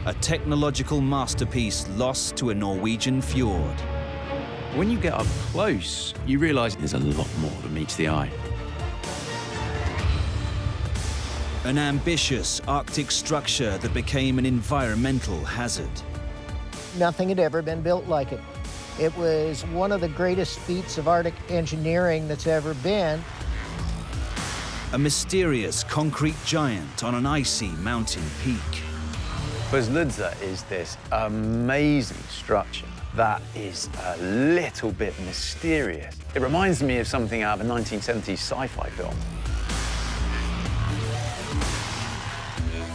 a technological masterpiece lost to a Norwegian fjord. When you get up close, you realize there's a lot more than meets the eye. An ambitious Arctic structure that became an environmental hazard. Nothing had ever been built like it. It was one of the greatest feats of Arctic engineering that's ever been. A mysterious concrete giant on an icy mountain peak. Buzludzha is this amazing structure that is a little bit mysterious. It reminds me of something out of a 1970s sci-fi film.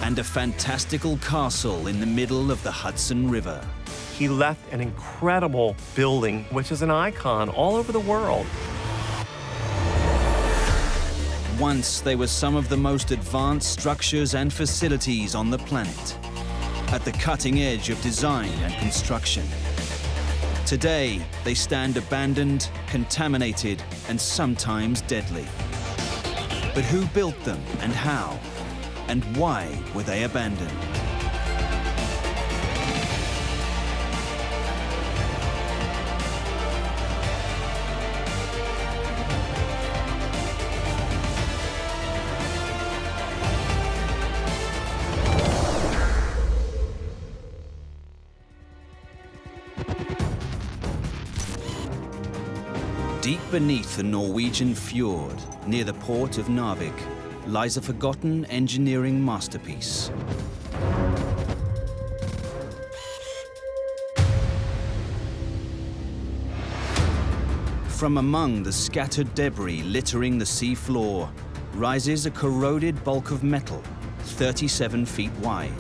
And a fantastical castle in the middle of the Hudson River. He left an incredible building, which is an icon all over the world. Once they were some of the most advanced structures and facilities on the planet, at the cutting edge of design and construction. Today, they stand abandoned, contaminated, and sometimes deadly. But who built them and how? And why were they abandoned? Deep beneath the Norwegian fjord, near the port of Narvik, lies a forgotten engineering masterpiece. From among the scattered debris littering the sea floor rises a corroded bulk of metal, 37 feet wide.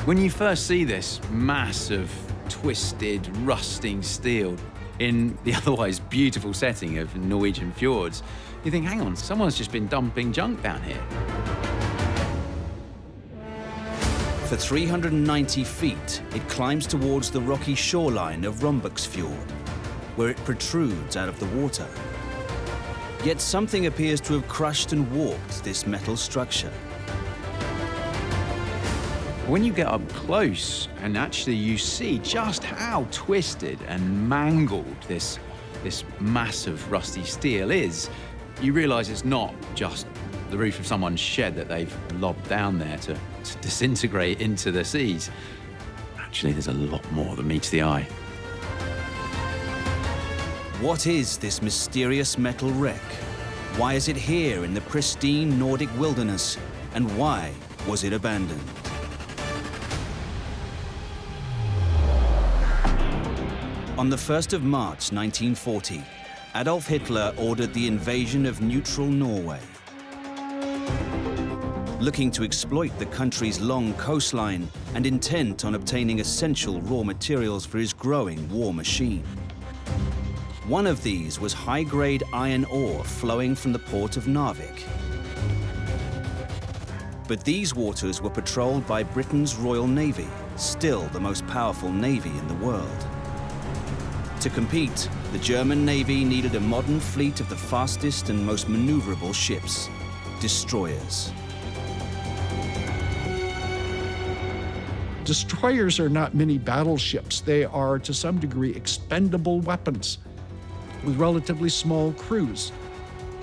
When you first see this mass of twisted, rusting steel in the otherwise beautiful setting of Norwegian fjords, you think, hang on, someone's just been dumping junk down here. For 390 feet, it climbs towards the rocky shoreline of Robuk's fjord, where it protrudes out of the water. Yet something appears to have crushed and warped this metal structure. When you get up close and actually you see just how twisted and mangled this massive rusty steel is, you realize it's not just the roof of someone's shed that they've lobbed down there to disintegrate into the seas. Actually, there's a lot more than meets the eye. What is this mysterious metal wreck? Why is it here in the pristine Nordic wilderness? And why was it abandoned? On the 1st of March 1940, Adolf Hitler ordered the invasion of neutral Norway. Looking to exploit the country's long coastline and intent on obtaining essential raw materials for his growing war machine. One of these was high-grade iron ore flowing from the port of Narvik. But these waters were patrolled by Britain's Royal Navy, still the most powerful navy in the world. To compete, the German Navy needed a modern fleet of the fastest and most maneuverable ships, destroyers. Destroyers are not mini battleships. They are, to some degree, expendable weapons with relatively small crews.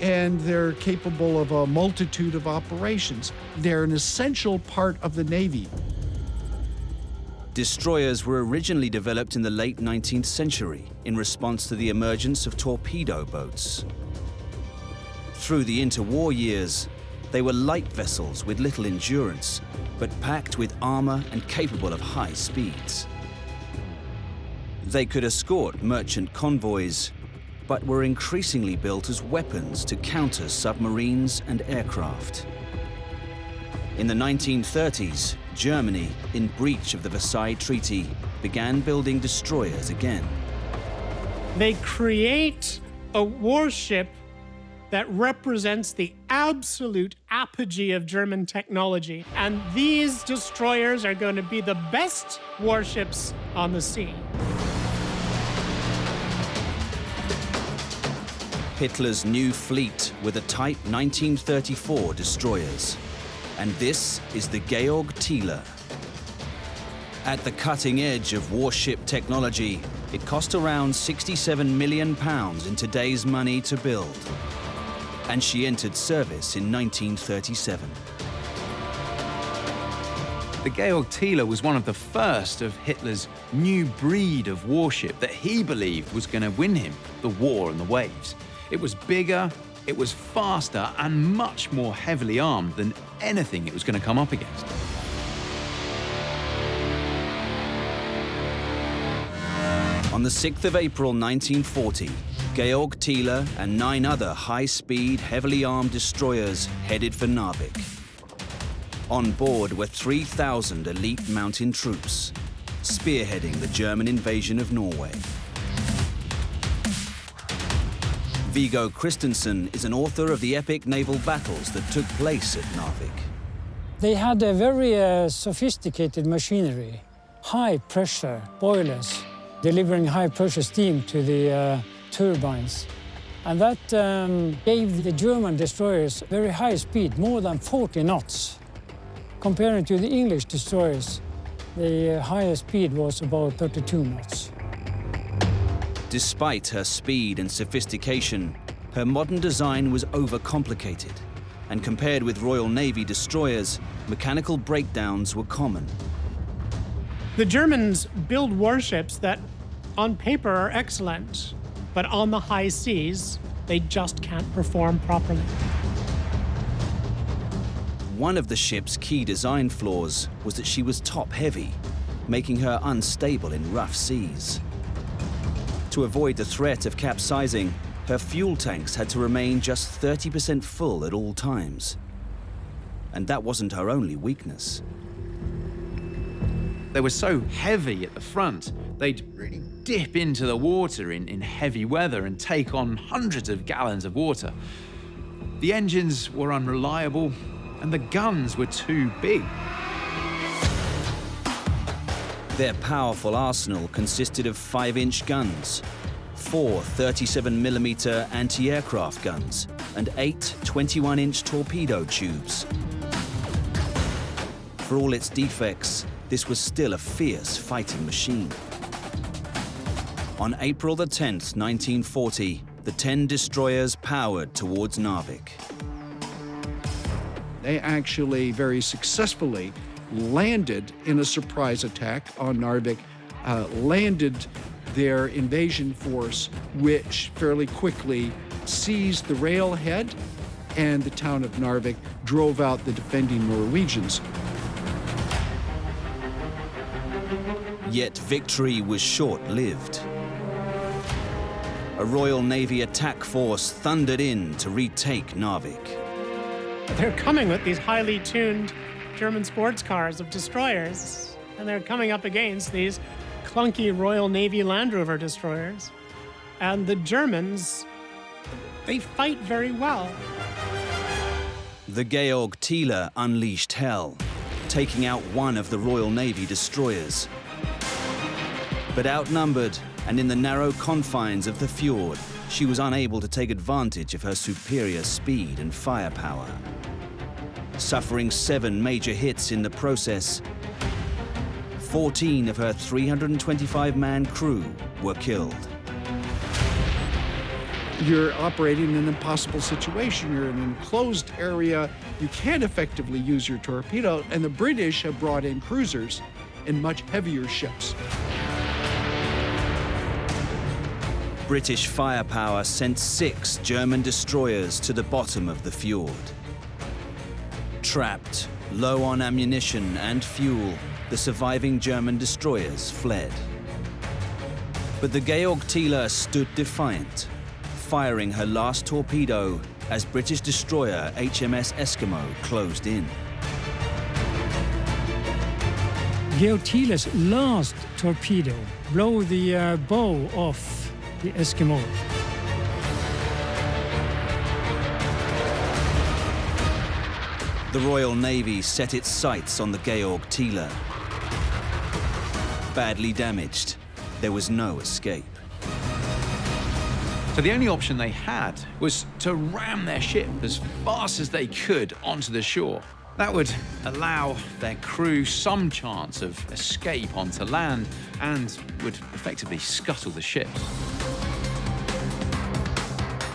And they're capable of a multitude of operations. They're an essential part of the Navy. Destroyers were originally developed in the late 19th century in response to the emergence of torpedo boats. Through the interwar years, they were light vessels with little endurance, but packed with armor and capable of high speeds. They could escort merchant convoys, but were increasingly built as weapons to counter submarines and aircraft. In the 1930s, Germany, in breach of the Versailles Treaty, began building destroyers again. They create a warship that represents the absolute apogee of German technology. And these destroyers are going to be the best warships on the sea. Hitler's new fleet were the Type 1934 destroyers. And this is the Georg Thiele. At the cutting edge of warship technology, it cost around £67 million in today's money to build. And she entered service in 1937. The Georg Thiele was one of the first of Hitler's new breed of warship that he believed was going to win him the war on the waves. It was bigger, it was faster, and much more heavily armed than anything it was going to come up against. On the 6th of April 1940, Georg Thiele and 9 other high-speed, heavily armed destroyers headed for Narvik. On board were 3,000 elite mountain troops, spearheading the German invasion of Norway. Viggo Kristensen is an author of the epic naval battles that took place at Narvik. They had a very sophisticated machinery, high-pressure boilers, delivering high-pressure steam to the turbines. And that gave the German destroyers very high speed, more than 40 knots. Comparing to the English destroyers, the highest speed was about 32 knots. Despite her speed and sophistication, her modern design was overcomplicated, and compared with Royal Navy destroyers, mechanical breakdowns were common. The Germans build warships that, on paper, are excellent, but on the high seas, they just can't perform properly. One of the ship's key design flaws was that she was top-heavy, making her unstable in rough seas. To avoid the threat of capsizing, her fuel tanks had to remain just 30% full at all times. And that wasn't her only weakness. They were so heavy at the front, they'd really dip into the water in heavy weather and take on hundreds of gallons of water. The engines were unreliable, and the guns were too big. Their powerful arsenal consisted of 5-inch guns, 4 37mm anti-aircraft guns, and 8 21-inch torpedo tubes. For all its defects, this was still a fierce fighting machine. On April the 10th, 1940, the 10 destroyers powered towards Narvik. They actually very successfully landed in a surprise attack on Narvik, landed their invasion force, which fairly quickly seized the railhead, and the town of Narvik drove out the defending Norwegians. Yet victory was short-lived. A Royal Navy attack force thundered in to retake Narvik. They're coming with these highly tuned German sports cars of destroyers, and they're coming up against these clunky Royal Navy Land Rover destroyers. And the Germans, they fight very well. The Georg Thiele unleashed hell, taking out one of the Royal Navy destroyers. But outnumbered and in the narrow confines of the fjord, she was unable to take advantage of her superior speed and firepower. Suffering 7 major hits in the process, 14 of her 325-man crew were killed. You're operating in an impossible situation. You're in an enclosed area. You can't effectively use your torpedo, and the British have brought in cruisers and much heavier ships. British firepower sent 6 German destroyers to the bottom of the fjord. Trapped, low on ammunition and fuel, the surviving German destroyers fled. But the Georg Thiele stood defiant, firing her last torpedo as British destroyer HMS Eskimo closed in. Georg Thiele's last torpedo blew the bow off the Eskimo. The Royal Navy set its sights on the Georg Thiele. Badly damaged, there was no escape. So the only option they had was to ram their ship as fast as they could onto the shore. That would allow their crew some chance of escape onto land and would effectively scuttle the ships.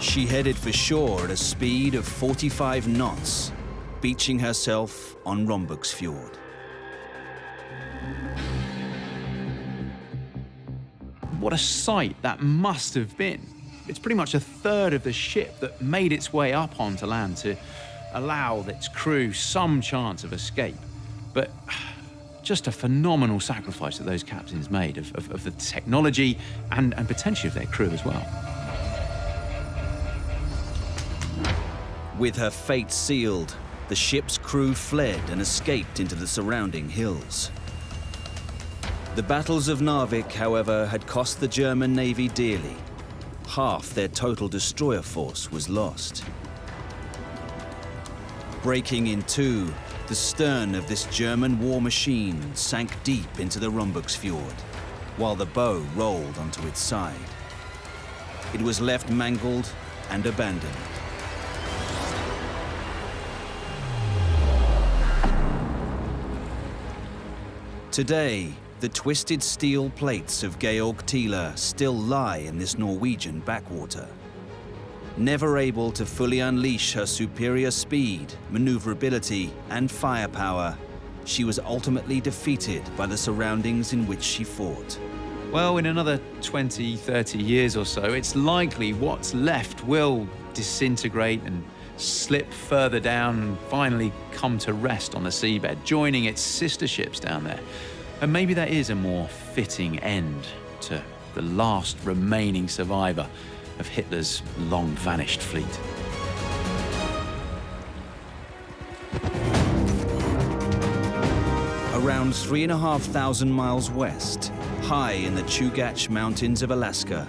She headed for shore at a speed of 45 knots, beaching herself on Robuk's fjord. What a sight that must have been. It's pretty much a third of the ship that made its way up onto land to allow its crew some chance of escape. But just a phenomenal sacrifice that those captains made of the technology and potentially of their crew as well. With her fate sealed, the ship's crew fled and escaped into the surrounding hills. The battles of Narvik, however, had cost the German Navy dearly. Half their total destroyer force was lost. Breaking in two, the stern of this German war machine sank deep into the Robuk's fjord, while the bow rolled onto its side. It was left mangled and abandoned. Today, the twisted steel plates of Georg Thiele still lie in this Norwegian backwater. Never able to fully unleash her superior speed, maneuverability, and firepower, she was ultimately defeated by the surroundings in which she fought. Well, in another 20, 30 years or so, it's likely what's left will disintegrate and slip further down and finally come to rest on the seabed, joining its sister ships down there. And maybe that is a more fitting end to the last remaining survivor of Hitler's long-vanished fleet. Around 3,500 miles west, high in the Chugach Mountains of Alaska,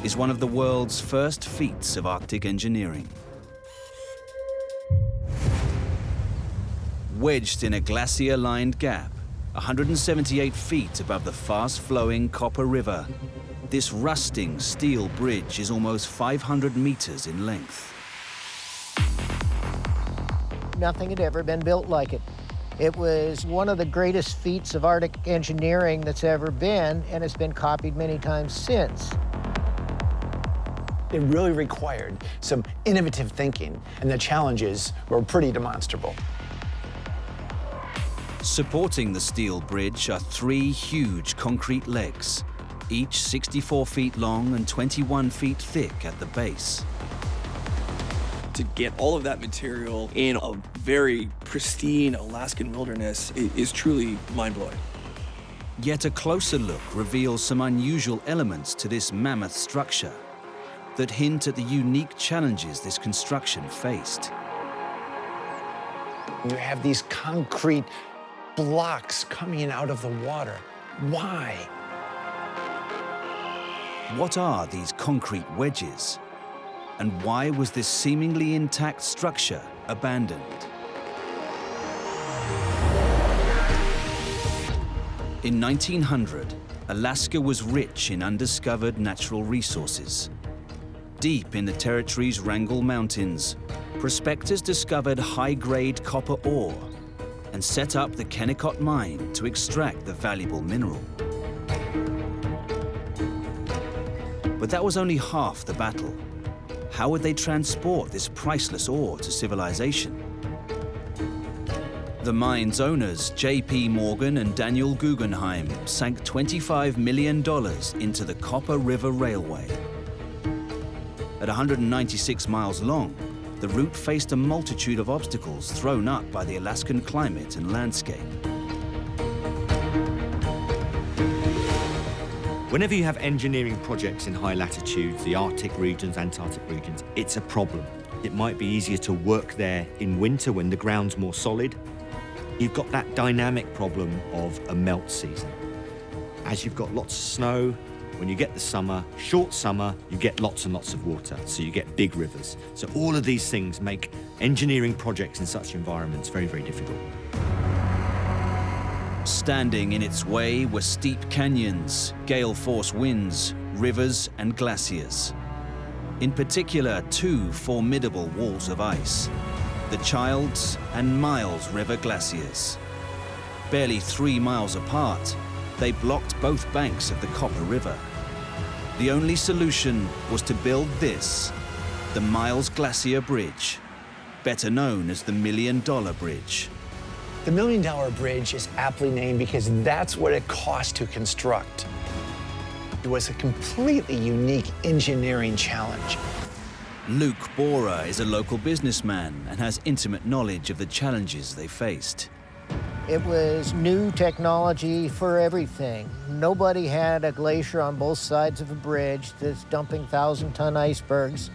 is one of the world's first feats of Arctic engineering. Wedged in a glacier-lined gap, 178 feet above the fast-flowing Copper River, this rusting steel bridge is almost 500 meters in length. Nothing had ever been built like it. It was one of the greatest feats of Arctic engineering that's ever been, and it's been copied many times since. It really required some innovative thinking, and the challenges were pretty demonstrable. Supporting the steel bridge are three huge concrete legs, each 64 feet long and 21 feet thick at the base. To get all of that material in a very pristine Alaskan wilderness is truly mind-blowing. Yet a closer look reveals some unusual elements to this mammoth structure that hint at the unique challenges this construction faced. You have these concrete blocks coming out of the water. Why? What are these concrete wedges? And why was this seemingly intact structure abandoned? In 1900, Alaska was rich in undiscovered natural resources. Deep in the territory's Wrangell Mountains, prospectors discovered high-grade copper ore and set up the Kennecott mine to extract the valuable mineral. But that was only half the battle. How would they transport this priceless ore to civilization? The mine's owners, J.P. Morgan and Daniel Guggenheim, sank $25 million into the Copper River Railway. At 196 miles long, the route faced a multitude of obstacles thrown up by the Alaskan climate and landscape. Whenever you have engineering projects in high latitudes, the Arctic regions, Antarctic regions, it's a problem. It might be easier to work there in winter when the ground's more solid. You've got that dynamic problem of a melt season. As you've got lots of snow, when you get the summer, short summer, you get lots and lots of water, so you get big rivers. So all of these things make engineering projects in such environments very, very difficult. Standing in its way were steep canyons, gale-force winds, rivers, and glaciers. In particular, two formidable walls of ice. the Childs and Miles River glaciers. Barely 3 miles apart, they blocked both banks of the Copper River. The only solution was to build this, the Miles Glacier Bridge, better known as the $1 Million Bridge. The $1 Million Bridge is aptly named because that's what it cost to construct. It was a completely unique engineering challenge. Luke Borer is a local businessman and has intimate knowledge of the challenges they faced. It was new technology for everything. Nobody had a glacier on both sides of a bridge that's dumping 1,000-ton icebergs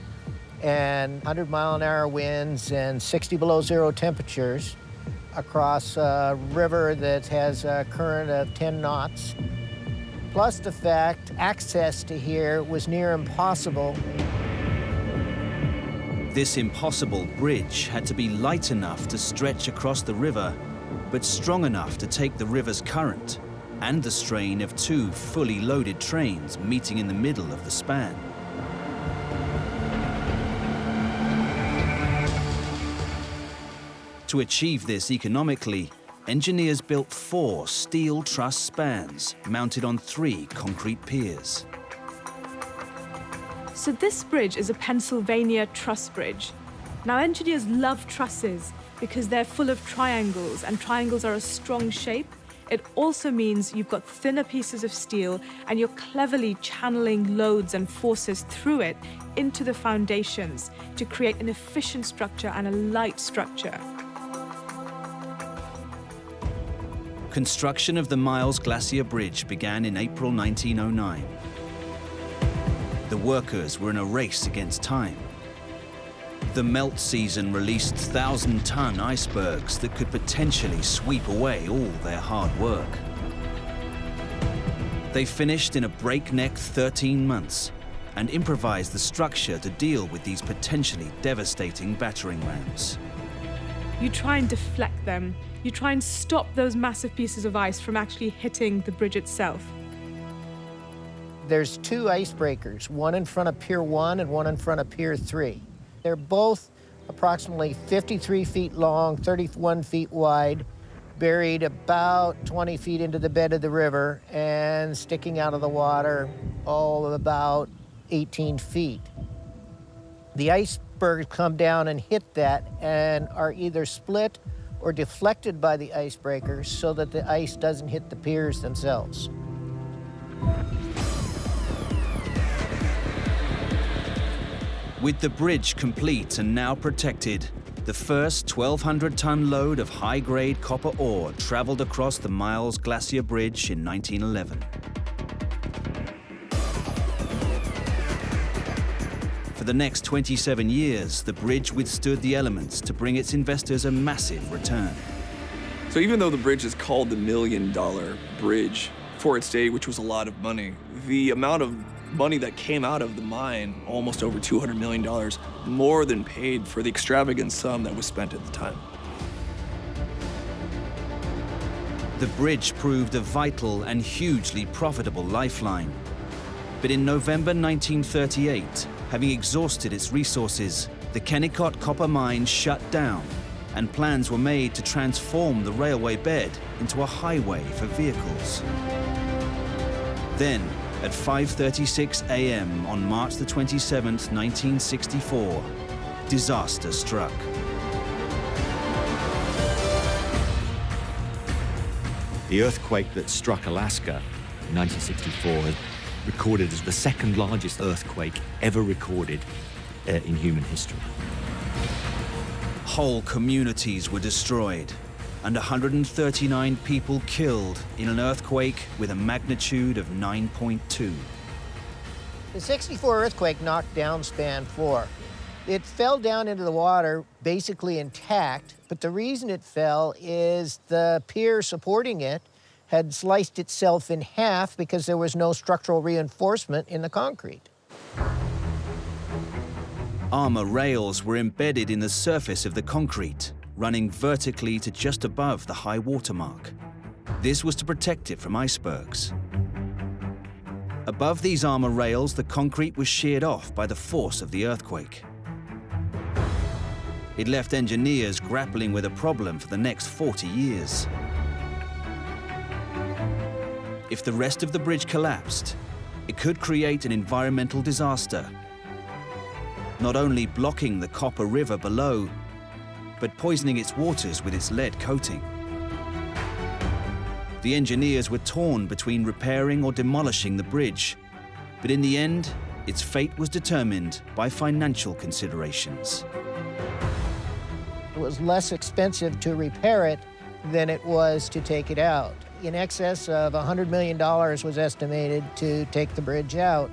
and 100-mile-an-hour winds and 60 below zero temperatures across a river that has a current of 10 knots. Plus the fact access to here was near impossible. This impossible bridge had to be light enough to stretch across the river, but strong enough to take the river's current and the strain of 2 fully loaded trains meeting in the middle of the span. To achieve this economically, engineers built 4 steel truss spans mounted on 3 concrete piers. So this bridge is a Pennsylvania truss bridge. Now engineers love trusses because they're full of triangles, and triangles are a strong shape. It also means you've got thinner pieces of steel and you're cleverly channeling loads and forces through it into the foundations to create an efficient structure and a light structure. Construction of the Miles Glacier Bridge began in April 1909. The workers were in a race against time. The melt season released 1,000-ton icebergs that could potentially sweep away all their hard work. They finished in a breakneck 13 months and improvised the structure to deal with these potentially devastating battering rams. You try and deflect them. You try and stop those massive pieces of ice from actually hitting the bridge itself. There's 2 icebreakers, one in front of Pier 1 and one in front of Pier 3. They're both approximately 53 feet long, 31 feet wide, buried about 20 feet into the bed of the river and sticking out of the water all of about 18 feet. The icebergs come down and hit that and are either split or deflected by the icebreakers so that the ice doesn't hit the piers themselves. With the bridge complete and now protected, the first 1,200-ton load of high-grade copper ore traveled across the Miles Glacier Bridge in 1911. For the next 27 years, the bridge withstood the elements to bring its investors a massive return. So even though the bridge is called the $1 Million Bridge for its day, which was a lot of money, the amount of money that came out of the mine, almost over $200 million, more than paid for the extravagant sum that was spent at the time. The bridge proved a vital and hugely profitable lifeline. But in November 1938, having exhausted its resources, the Kennecott copper mine shut down, and plans were made to transform the railway bed into a highway for vehicles. Then, at 5:36 a.m. on March the 27th, 1964, disaster struck. The earthquake that struck Alaska in 1964 is recorded as the second largest earthquake ever recorded in human history. Whole communities were destroyed, and 139 people killed in an earthquake with a magnitude of 9.2. The 64 earthquake knocked down Span 4. It fell down into the water basically intact, but the reason it fell is the pier supporting it had sliced itself in half because there was no structural reinforcement in the concrete. Armor rails were embedded in the surface of the concrete, running vertically to just above the high water mark. This was to protect it from icebergs. Above these armor rails, the concrete was sheared off by the force of the earthquake. It left engineers grappling with a problem for the next 40 years. If the rest of the bridge collapsed, it could create an environmental disaster, not only blocking the Copper River below, but poisoning its waters with its lead coating. The engineers were torn between repairing or demolishing the bridge, but in the end, its fate was determined by financial considerations. It was less expensive to repair it than it was to take it out. In excess of $100 million was estimated to take the bridge out,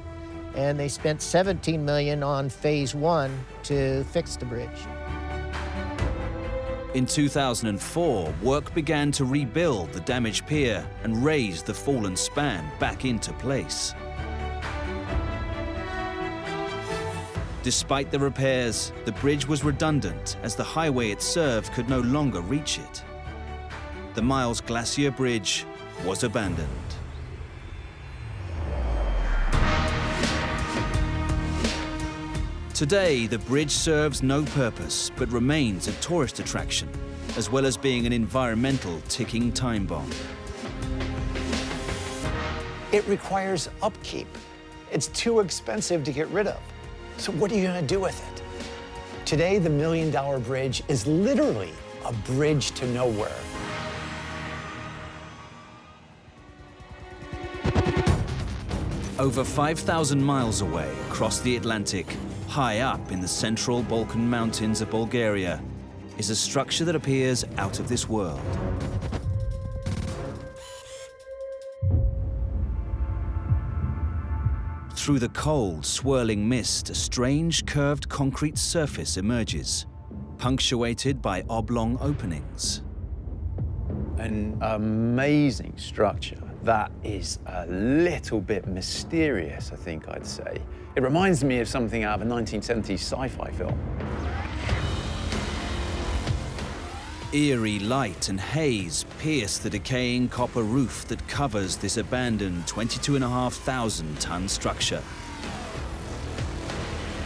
and they spent $17 million on phase 1 to fix the bridge. In 2004, work began to rebuild the damaged pier and raise the fallen span back into place. Despite the repairs, the bridge was redundant as the highway it served could no longer reach it. The Miles Glacier Bridge was abandoned. Today, the bridge serves no purpose but remains a tourist attraction, as well as being an environmental ticking time bomb. It requires upkeep. It's too expensive to get rid of. So what are you going to do with it? Today, the $1 Million Bridge is literally a bridge to nowhere. Over 5,000 miles away across the Atlantic, high up in the central Balkan mountains of Bulgaria, is a structure that appears out of this world. Through the cold, swirling mist, a strange, curved concrete surface emerges, punctuated by oblong openings. An amazing structure that is a little bit mysterious, I think I'd say. It reminds me of something out of a 1970s sci-fi film. Eerie light and haze pierce the decaying copper roof that covers this abandoned 22,500-ton structure.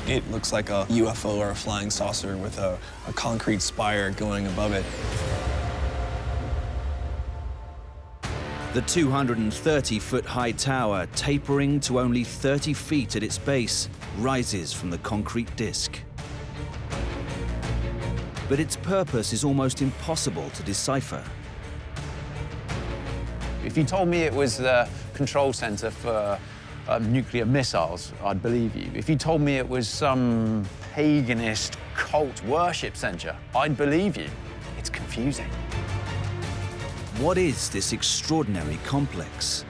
It looks like a UFO or a flying saucer with a concrete spire going above it. The 230-foot-high tower, tapering to only 30 feet at its base, rises from the concrete disc. But its purpose is almost impossible to decipher. If you told me it was the control center for nuclear missiles, I'd believe you. If you told me it was some paganist cult worship center, I'd believe you. It's confusing. What is this extraordinary complex?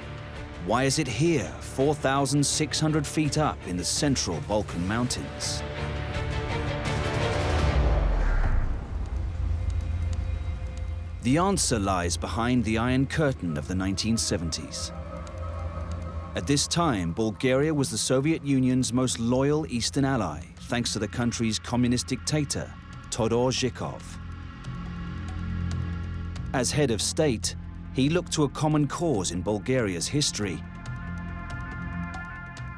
Why is it here, 4,600 feet up in the central Balkan mountains? The answer lies behind the Iron Curtain of the 1970s. At this time, Bulgaria was the Soviet Union's most loyal Eastern ally, thanks to the country's communist dictator, Todor Zhikov. As head of state, he looked to a common cause in Bulgaria's history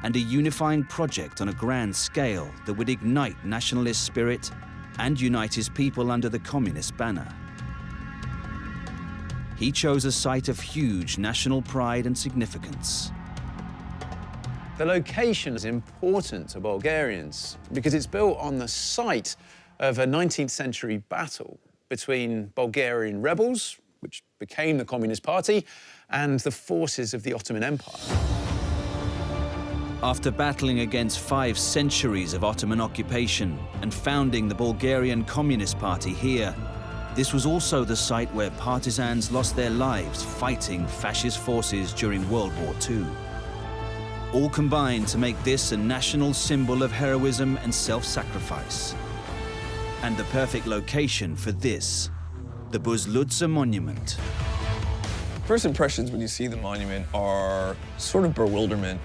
and a unifying project on a grand scale that would ignite nationalist spirit and unite his people under the communist banner. He chose a site of huge national pride and significance. The location is important to Bulgarians because it's built on the site of a 19th century battle between Bulgarian rebels, which became the Communist Party, and the forces of the Ottoman Empire. After battling against 5 centuries of Ottoman occupation and founding the Bulgarian Communist Party here, this was also the site where partisans lost their lives fighting fascist forces during World War II. All combined to make this a national symbol of heroism and self-sacrifice. And the perfect location for this, the Buzludzha monument. First impressions when you see the monument are sort of bewilderment.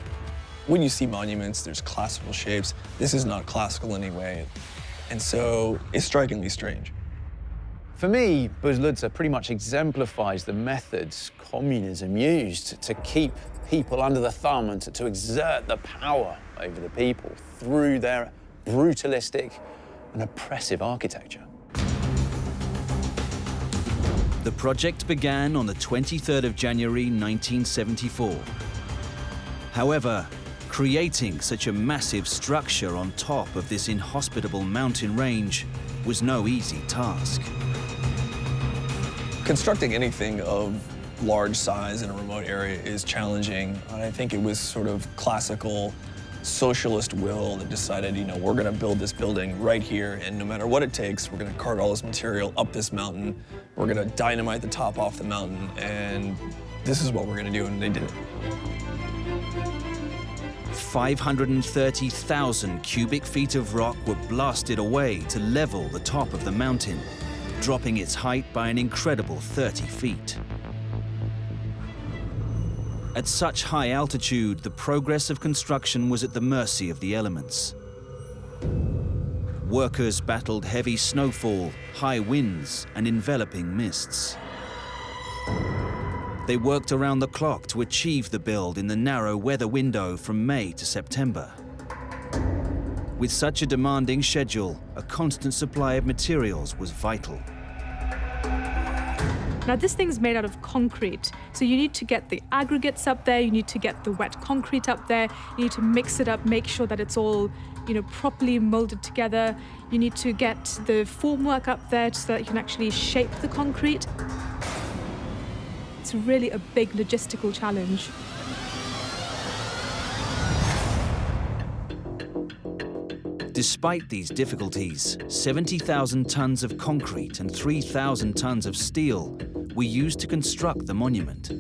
When you see monuments, there's classical shapes. This is not classical in any way. And so it's strikingly strange. For me, Buzludzha pretty much exemplifies the methods communism used to keep people under the thumb and to exert the power over the people through their brutalistic and oppressive architecture. The project began on the 23rd of January 1974. However, creating such a massive structure on top of this inhospitable mountain range was no easy task. Constructing anything of large size in a remote area is challenging. I think it was sort of classical socialist will that decided, you know, we're going to build this building right here, and no matter what it takes, we're going to cart all this material up this mountain. We're going to dynamite the top off the mountain, and this is what we're going to do, and they did it. 530,000 cubic feet of rock were blasted away to level the top of the mountain, dropping its height by an incredible 30 feet. At such high altitude, the progress of construction was at the mercy of the elements. Workers battled heavy snowfall, high winds, and enveloping mists. They worked around the clock to achieve the build in the narrow weather window from May to September. With such a demanding schedule, a constant supply of materials was vital. Now this thing's made out of concrete, so you need to get the aggregates up there, you need to get the wet concrete up there, you need to mix it up, make sure that it's all, you know, properly molded together. You need to get the formwork up there so that you can actually shape the concrete. It's really a big logistical challenge. Despite these difficulties, 70,000 tons of concrete and 3,000 tons of steel were used to construct the monument.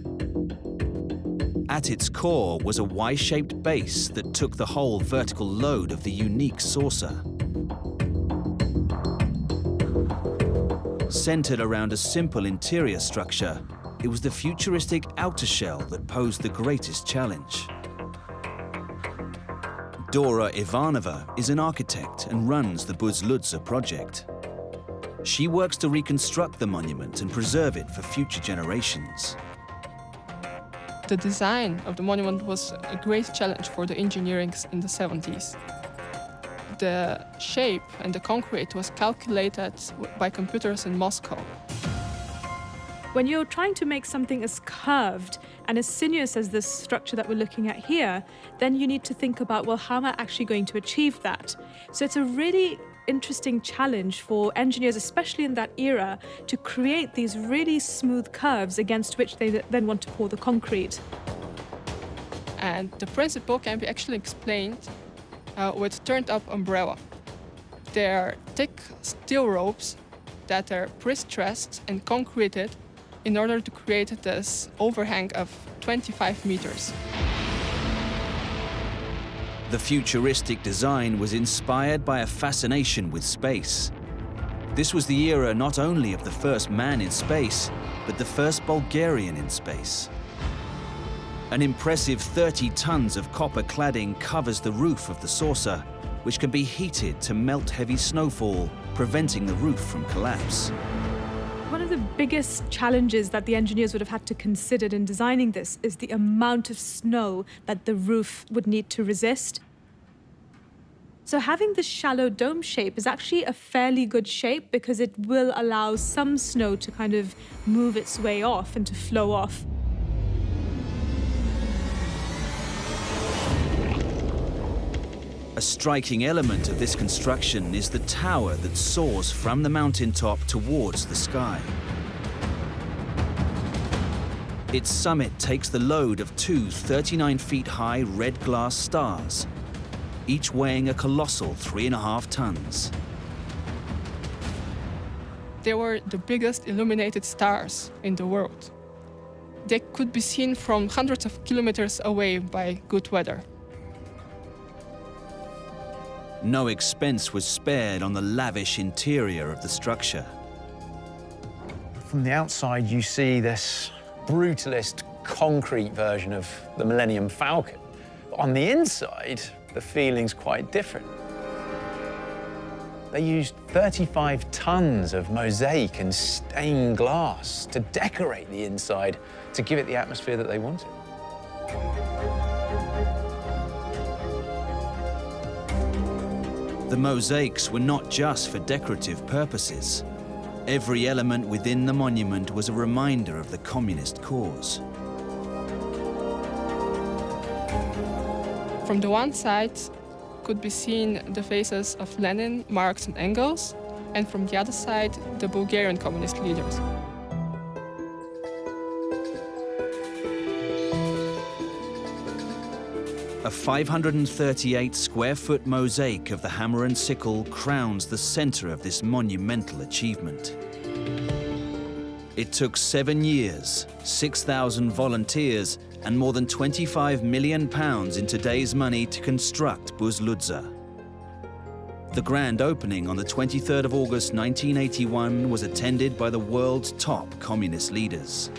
At its core was a Y-shaped base that took the whole vertical load of the unique saucer. Centered around a simple interior structure, it was the futuristic outer shell that posed the greatest challenge. Dora Ivanova is an architect and runs the Buzludzha project. She works to reconstruct the monument and preserve it for future generations. The design of the monument was a great challenge for the engineering in the 70s. The shape and the concrete was calculated by computers in Moscow. When you're trying to make something as curved and as sinuous as this structure that we're looking at here, then you need to think about, well, how am I actually going to achieve that? So it's a really interesting challenge for engineers, especially in that era, to create these really smooth curves against which they then want to pour the concrete. And the principle can be actually explained with turned-up umbrella. They're thick steel ropes that are pre-stressed and concreted in order to create this overhang of 25 meters. The futuristic design was inspired by a fascination with space. This was the era not only of the first man in space, but the first Bulgarian in space. An impressive 30 tons of copper cladding covers the roof of the saucer, which can be heated to melt heavy snowfall, preventing the roof from collapse. One of the biggest challenges that the engineers would have had to consider in designing this is the amount of snow that the roof would need to resist. So having this shallow dome shape is actually a fairly good shape because it will allow some snow to kind of move its way off and to flow off. A striking element of this construction is the tower that soars from the mountaintop towards the sky. Its summit takes the load of two 39-feet-high red glass stars, each weighing a colossal 3.5 tons. They were the biggest illuminated stars in the world. They could be seen from hundreds of kilometers away by good weather. No expense was spared on the lavish interior of the structure. From the outside, you see this brutalist concrete version of the Millennium Falcon. On the inside, the feeling's quite different. They used 35 tons of mosaic and stained glass to decorate the inside to give it the atmosphere that they wanted. The mosaics were not just for decorative purposes. Every element within the monument was a reminder of the communist cause. From the one side could be seen the faces of Lenin, Marx, and Engels, and from the other side, the Bulgarian communist leaders. A 538-square-foot mosaic of the hammer and sickle crowns the center of this monumental achievement. It took 7 years, 6,000 volunteers, and more than £25 million in today's money to construct Buzludzha. The grand opening on the 23rd of August 1981 was attended by the world's top communist leaders.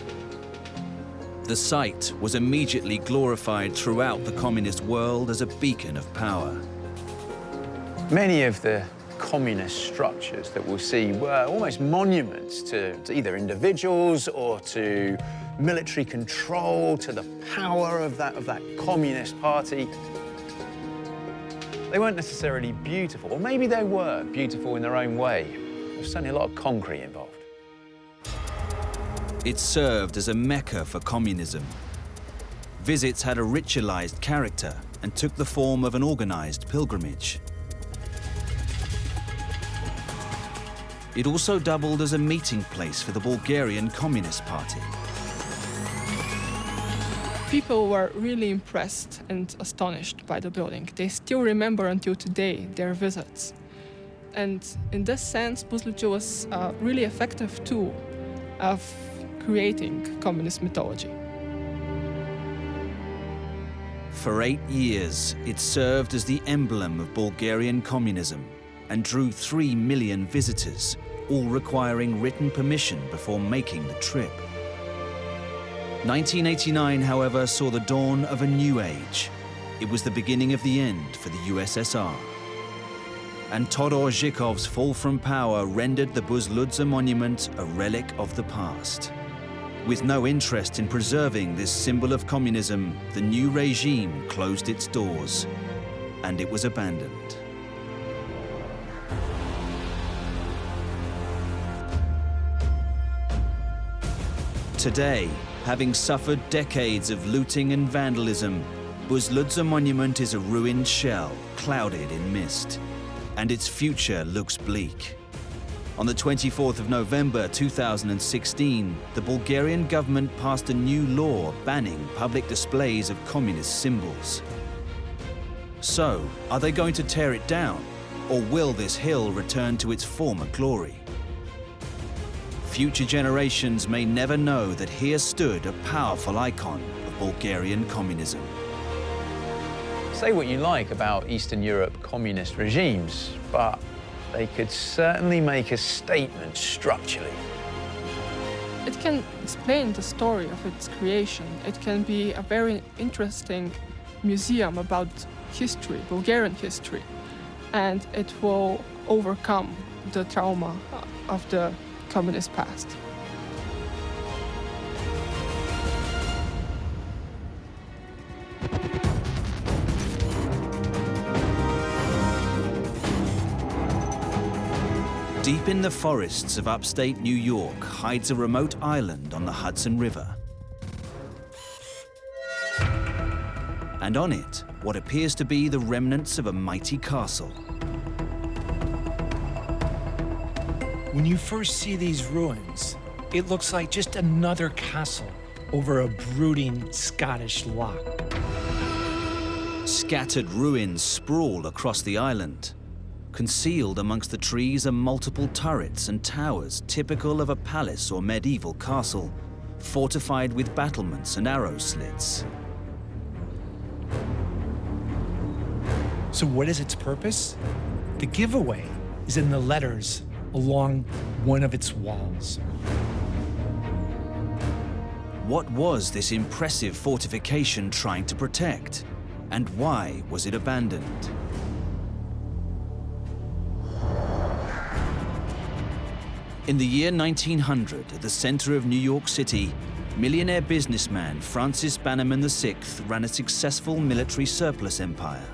The site was immediately glorified throughout the communist world as a beacon of power. Many of the communist structures that we'll see were almost monuments to either individuals or to military control, to the power of that communist party. They weren't necessarily beautiful, or maybe they were beautiful in their own way. There was certainly a lot of concrete involved. It served as a mecca for communism. Visits had a ritualized character and took the form of an organized pilgrimage. It also doubled as a meeting place for the Bulgarian Communist Party. People were really impressed and astonished by the building. They still remember until today their visits. And in this sense, Buzludzha was a really effective tool of creating communist mythology. For 8 years, it served as the emblem of Bulgarian communism and drew 3 million visitors, all requiring written permission before making the trip. 1989, however, saw the dawn of a new age. It was the beginning of the end for the USSR. And Todor Zhikov's fall from power rendered the Buzludzha monument a relic of the past. With no interest in preserving this symbol of communism, the new regime closed its doors, and it was abandoned. Today, having suffered decades of looting and vandalism, Buzludzha monument is a ruined shell, clouded in mist, and its future looks bleak. On the 24th of November 2016, the Bulgarian government passed a new law banning public displays of communist symbols. So, are they going to tear it down, or will this hill return to its former glory? Future generations may never know that here stood a powerful icon of Bulgarian communism. Say what you like about Eastern Europe communist regimes, but they could certainly make a statement structurally. It can explain the story of its creation. It can be a very interesting museum about history, Bulgarian history, and it will overcome the trauma of the communist past. Deep in the forests of upstate New York hides a remote island on the Hudson River. And on it, what appears to be the remnants of a mighty castle. When you first see these ruins, it looks like just another castle over a brooding Scottish loch. Scattered ruins sprawl across the island. Concealed amongst the trees are multiple turrets and towers typical of a palace or medieval castle, fortified with battlements and arrow slits. So what is its purpose? The giveaway is in the letters along one of its walls. What was this impressive fortification trying to protect? And why was it abandoned? In the year 1900, at the center of New York City, millionaire businessman Francis Bannerman VI ran a successful military surplus empire.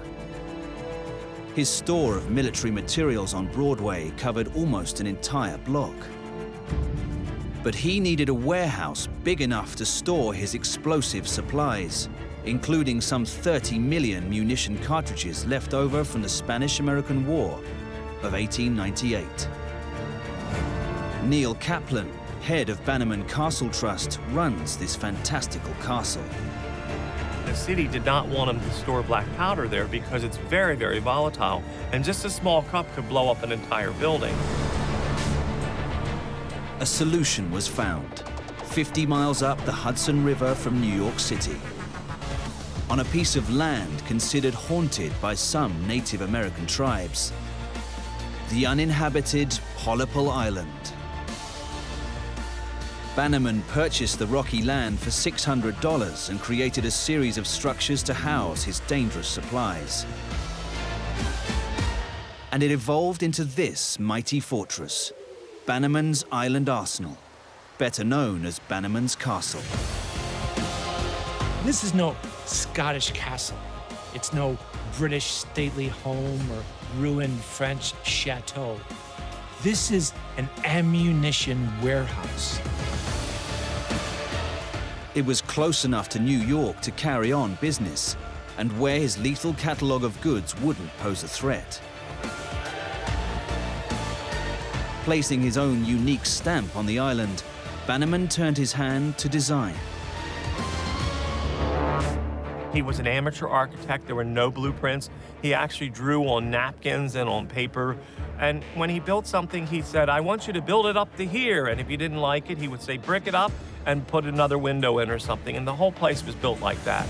His store of military materials on Broadway covered almost an entire block. But he needed a warehouse big enough to store his explosive supplies, including some 30 million munition cartridges left over from the Spanish-American War of 1898. Neil Kaplan, head of Bannerman Castle Trust, runs this fantastical castle. The city did not want him to store black powder there because it's very, very volatile, and just a small cup could blow up an entire building. A solution was found, 50 miles up the Hudson River from New York City, on a piece of land considered haunted by some Native American tribes, the uninhabited Polypal Island. Bannerman purchased the rocky land for $600 and created a series of structures to house his dangerous supplies. And it evolved into this mighty fortress, Bannerman's Island Arsenal, better known as Bannerman's Castle. This is no Scottish castle. It's no British stately home or ruined French chateau. This is an ammunition warehouse. It was close enough to New York to carry on business, and where his lethal catalogue of goods wouldn't pose a threat. Placing his own unique stamp on the island, Bannerman turned his hand to design. He was an amateur architect. There were no blueprints. He actually drew on napkins and on paper. And when he built something, he said, I want you to build it up to here. And if you didn't like it, he would say, brick it up and put another window in or something. And the whole place was built like that.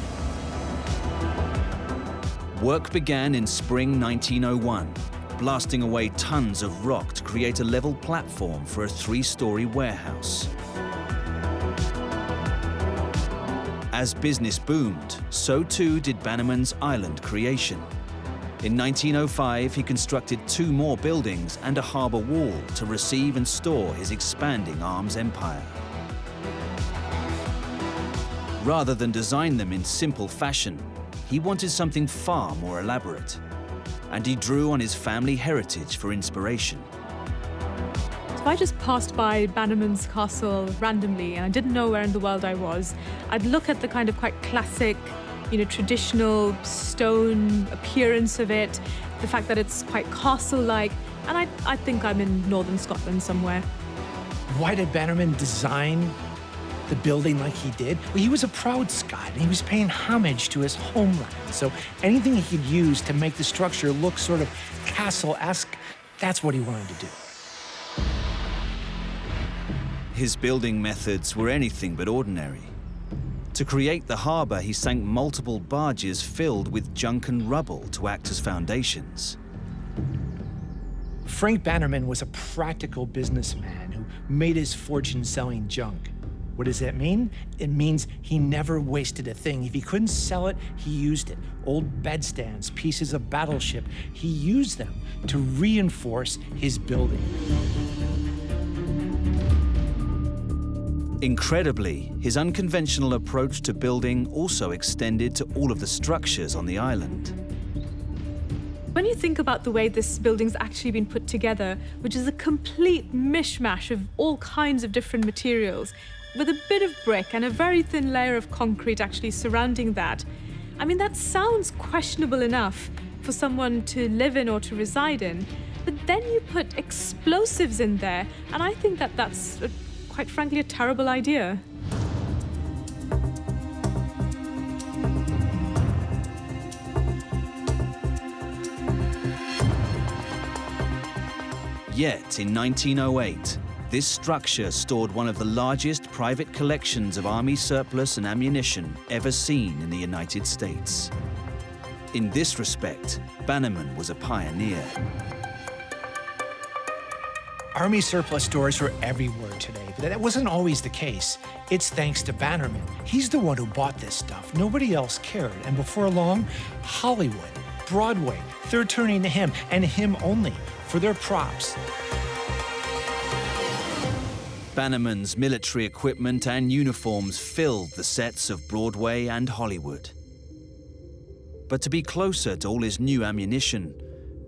Work began in spring 1901, blasting away tons of rock to create a level platform for a 3-story warehouse. As business boomed, so too did Bannerman's island creation. In 1905, he constructed 2 more buildings and a harbor wall to receive and store his expanding arms empire. Rather than design them in simple fashion, he wanted something far more elaborate. And he drew on his family heritage for inspiration. If I just passed by Bannerman's castle randomly and I didn't know where in the world I was, I'd look at the kind of quite classic, traditional stone appearance of it, the fact that it's quite castle-like, and I think I'm in northern Scotland somewhere. Why did Bannerman design the building like he did? Well, he was a proud Scot, and he was paying homage to his homeland. So anything he could use to make the structure look sort of castle-esque, that's what he wanted to do. His building methods were anything but ordinary. To create the harbor, he sank multiple barges filled with junk and rubble to act as foundations. Frank Bannerman was a practical businessman who made his fortune selling junk. What does that mean? It means he never wasted a thing. If he couldn't sell it, he used it. Old bedstands, pieces of Battleship, he used them to reinforce his building. Incredibly, his unconventional approach to building also extended to all of the structures on the island. When you think about the way this building's actually been put together, which is a complete mishmash of all kinds of different materials, with a bit of brick and a very thin layer of concrete actually surrounding that, I mean, that sounds questionable enough for someone to live in or to reside in, but then you put explosives in there, and I think that that's quite frankly a terrible idea. Yet, in 1908, this structure stored one of the largest private collections of army surplus and ammunition ever seen in the United States. In this respect, Bannerman was a pioneer. Army surplus stores were everywhere today, but that wasn't always the case. It's thanks to Bannerman. He's the one who bought this stuff. Nobody else cared. And before long, Hollywood, Broadway, they're turning to him, and him only, for their props. Bannerman's military equipment and uniforms filled the sets of Broadway and Hollywood. But to be closer to all his new ammunition,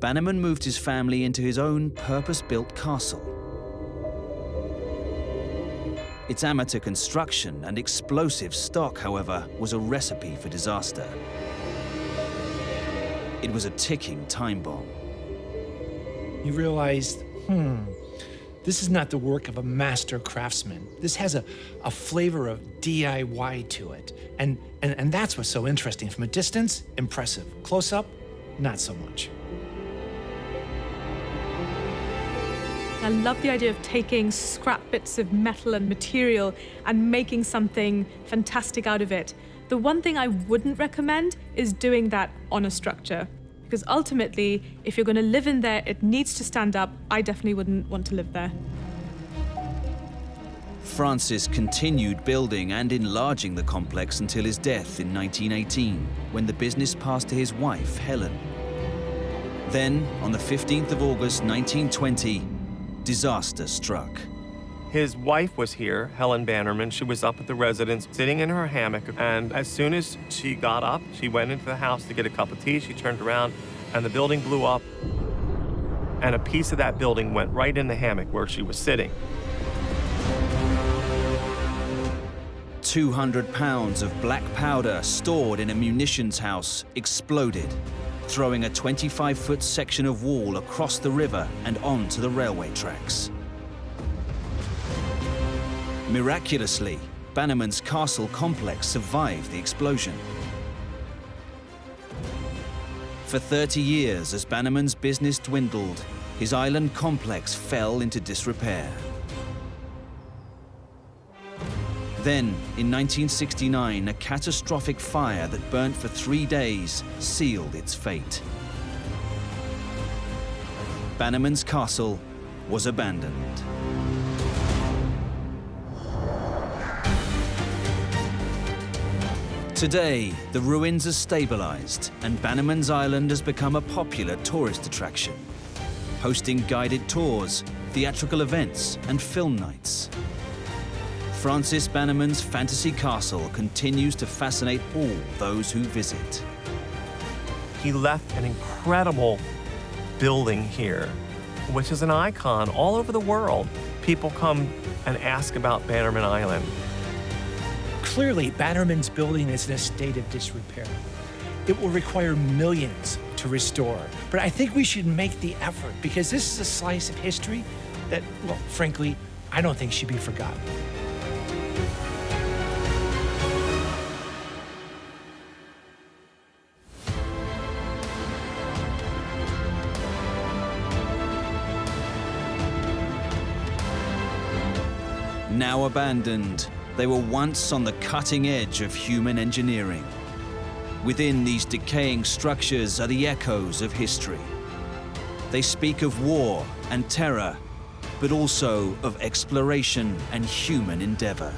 Bannerman moved his family into his own purpose-built castle. Its amateur construction and explosive stock, however, was a recipe for disaster. It was a ticking time bomb. You realized, this is not the work of a master craftsman. This has a flavor of DIY to it. And that's what's so interesting. From a distance, impressive. Close up, not so much. I love the idea of taking scrap bits of metal and material and making something fantastic out of it. The one thing I wouldn't recommend is doing that on a structure. Because ultimately, if you're going to live in there, it needs to stand up. I definitely wouldn't want to live there. Francis continued building and enlarging the complex until his death in 1918, when the business passed to his wife, Helen. Then, on the 15th of August, 1920, disaster struck. His wife was here, Helen Bannerman. She was up at the residence, sitting in her hammock, and as soon as she got up, she went into the house to get a cup of tea. She turned around, and the building blew up, and a piece of that building went right in the hammock where she was sitting. 200 pounds of black powder stored in a munitions house exploded, throwing a 25-foot section of wall across the river and onto the railway tracks. Miraculously, Bannerman's castle complex survived the explosion. For 30 years, as Bannerman's business dwindled, his island complex fell into disrepair. Then, in 1969, a catastrophic fire that burnt for 3 days sealed its fate. Bannerman's castle was abandoned. Today, the ruins are stabilized, and Bannerman's Island has become a popular tourist attraction, hosting guided tours, theatrical events, and film nights. Francis Bannerman's fantasy castle continues to fascinate all those who visit. He left an incredible building here, which is an icon all over the world. People come and ask about Bannerman Island. Clearly, Bannerman's building is in a state of disrepair. It will require millions to restore, but I think we should make the effort because this is a slice of history that, well, frankly, I don't think should be forgotten. Now abandoned, they were once on the cutting edge of human engineering. Within these decaying structures are the echoes of history. They speak of war and terror, but also of exploration and human endeavor.